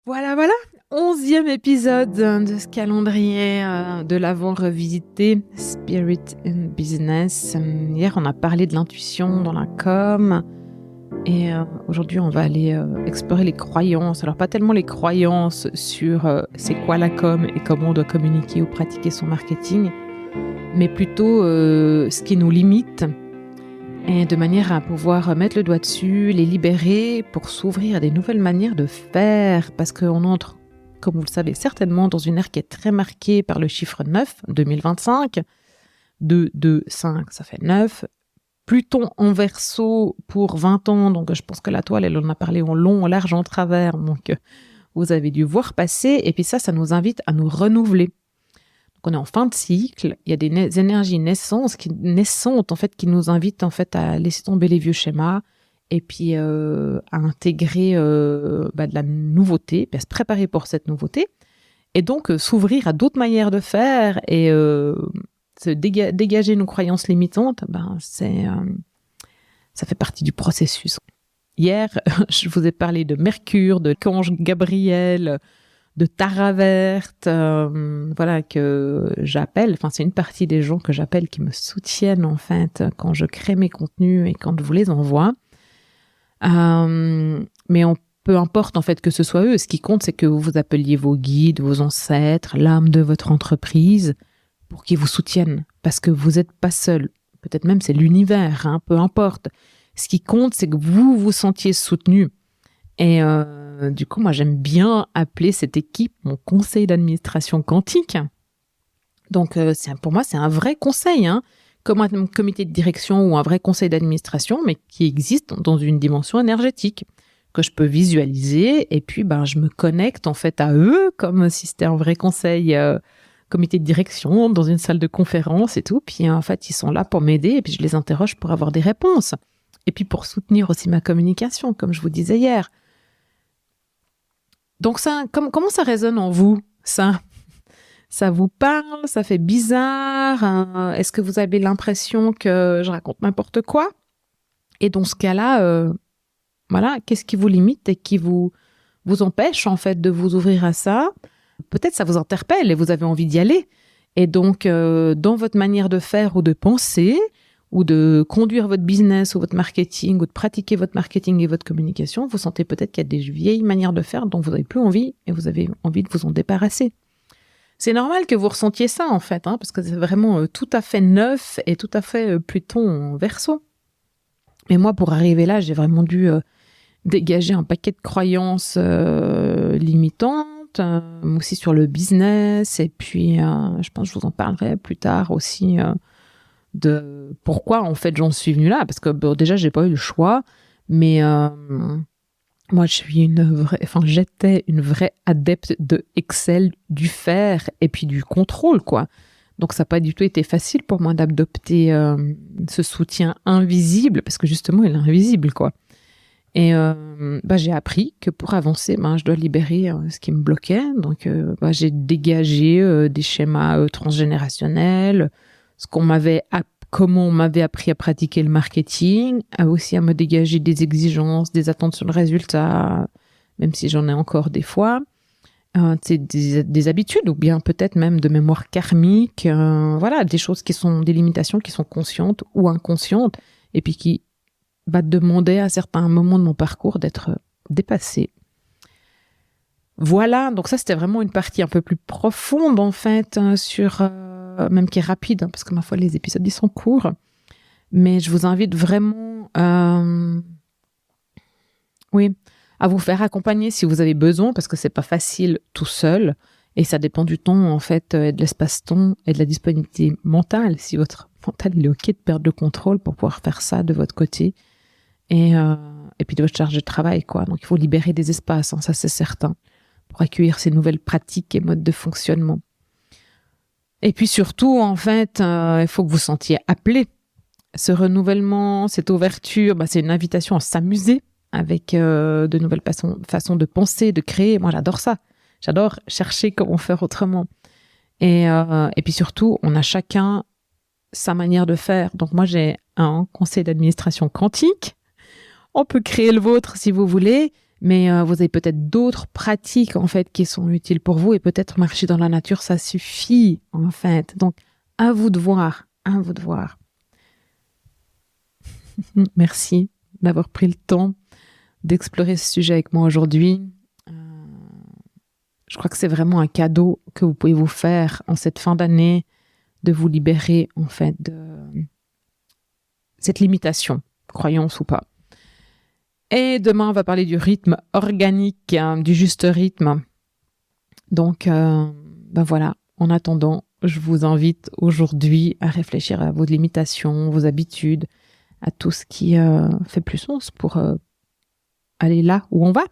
Voilà, voilà, 11e épisode de ce calendrier de l'Avent revisité, Spirit in Business. Hier, on a parlé de l'intuition dans la com et aujourd'hui, on va aller explorer les croyances. Alors, pas tellement les croyances sur c'est quoi la com et comment on doit communiquer ou pratiquer son marketing, mais plutôt ce qui nous limite et de manière à pouvoir mettre le doigt dessus, les libérer pour s'ouvrir à des nouvelles manières de faire, parce qu'on entre, comme vous le savez certainement, dans une ère qui est très marquée par le chiffre 9, 2025. 2, 2, 5, ça fait 9. Pluton en Verseau pour 20 ans, donc je pense que la toile, elle en a parlé en long, en large, en travers, donc vous avez dû voir passer, et puis ça nous invite à nous renouveler. Donc on est en fin de cycle, il y a des énergies naissantes en fait, qui nous invitent en fait à laisser tomber les vieux schémas et puis à intégrer de la nouveauté, puis à se préparer pour cette nouveauté et donc s'ouvrir à d'autres manières de faire et se dégager nos croyances limitantes. Ça fait partie du processus. Hier, je vous ai parlé de Mercure, de l'archange Gabriel, de Tara Verte, que j'appelle. Enfin, c'est une partie des gens que j'appelle qui me soutiennent, en fait, quand je crée mes contenus et quand je vous les envoie. Mais peu importe, en fait, que ce soit eux. Ce qui compte, c'est que vous appeliez vos guides, vos ancêtres, l'âme de votre entreprise pour qu'ils vous soutiennent. Parce que vous n'êtes pas seul. Peut-être même c'est l'univers, peu importe. Ce qui compte, c'est que vous vous sentiez soutenu. Et du coup, moi, j'aime bien appeler cette équipe mon conseil d'administration quantique. Donc, pour moi, c'est un vrai conseil, comme un comité de direction ou un vrai conseil d'administration, mais qui existe dans une dimension énergétique, que je peux visualiser. Et puis, je me connecte en fait à eux, comme si c'était un vrai conseil comité de direction, dans une salle de conférence et tout. Puis, en fait, ils sont là pour m'aider et puis je les interroge pour avoir des réponses. Et puis, pour soutenir aussi ma communication, comme je vous disais hier. Donc comment ça résonne en vous, ça vous parle? Ça fait bizarre? Est-ce que vous avez l'impression que je raconte n'importe quoi? Et dans ce cas-là, qu'est-ce qui vous limite et qui vous empêche en fait de vous ouvrir à ça? Peut-être ça vous interpelle et vous avez envie d'y aller. Et donc, dans votre manière de faire ou de penser, ou de conduire votre business ou votre marketing, ou de pratiquer votre marketing et votre communication, vous sentez peut-être qu'il y a des vieilles manières de faire dont vous n'avez plus envie et vous avez envie de vous en débarrasser. C'est normal que vous ressentiez ça, en fait, parce que c'est vraiment tout à fait neuf et tout à fait Pluton en Verseau. Mais moi, pour arriver là, j'ai vraiment dû dégager un paquet de croyances limitantes, aussi sur le business, et puis je pense que je vous en parlerai plus tard aussi de pourquoi en fait j'en suis venue là, parce que déjà j'ai pas eu le choix, mais moi j'étais une vraie adepte de Excel, du faire et puis du contrôle, quoi. Donc ça n'a pas du tout été facile pour moi d'adopter ce soutien invisible, parce que justement il est invisible, quoi. Et j'ai appris que pour avancer, je dois libérer ce qui me bloquait. Donc j'ai dégagé des schémas transgénérationnels, comment on m'avait appris à pratiquer le marketing, aussi à me dégager des exigences, des attentes sur le résultat, même si j'en ai encore des fois. C'est des habitudes, ou bien peut-être même de mémoire karmique, des choses qui sont des limitations qui sont conscientes ou inconscientes, et puis qui demander à certains moments de mon parcours d'être dépassées. Voilà, donc ça c'était vraiment une partie un peu plus profonde en fait, même qui est rapide, parce que ma foi les épisodes ils sont courts, mais je vous invite vraiment à vous faire accompagner si vous avez besoin, parce que c'est pas facile tout seul, et ça dépend du temps en fait, et de l'espace-temps et de la disponibilité mentale, si votre mental il est ok de perdre le contrôle pour pouvoir faire ça de votre côté, et puis de votre charge de travail, quoi. Donc il faut libérer des espaces, ça c'est certain, pour accueillir ces nouvelles pratiques et modes de fonctionnement. Et puis surtout, en fait, il faut que vous sentiez appelé. Ce renouvellement, cette ouverture, c'est une invitation à s'amuser avec de nouvelles façons de penser, de créer. Moi, j'adore ça. J'adore chercher comment faire autrement. Et puis surtout, on a chacun sa manière de faire. Donc moi, j'ai un conseil d'administration quantique. On peut créer le vôtre si vous voulez, Mais vous avez peut-être d'autres pratiques en fait qui sont utiles pour vous et peut-être marcher dans la nature, ça suffit en fait. Donc à vous de voir, à vous de voir. Merci d'avoir pris le temps d'explorer ce sujet avec moi aujourd'hui. Je crois que c'est vraiment un cadeau que vous pouvez vous faire en cette fin d'année, de vous libérer en fait de cette limitation, croyance ou pas. Et demain, on va parler du rythme organique, du juste rythme. Donc, voilà. En attendant, je vous invite aujourd'hui à réfléchir à vos limitations, vos habitudes, à tout ce qui fait plus sens pour aller là où on va.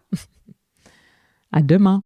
À demain.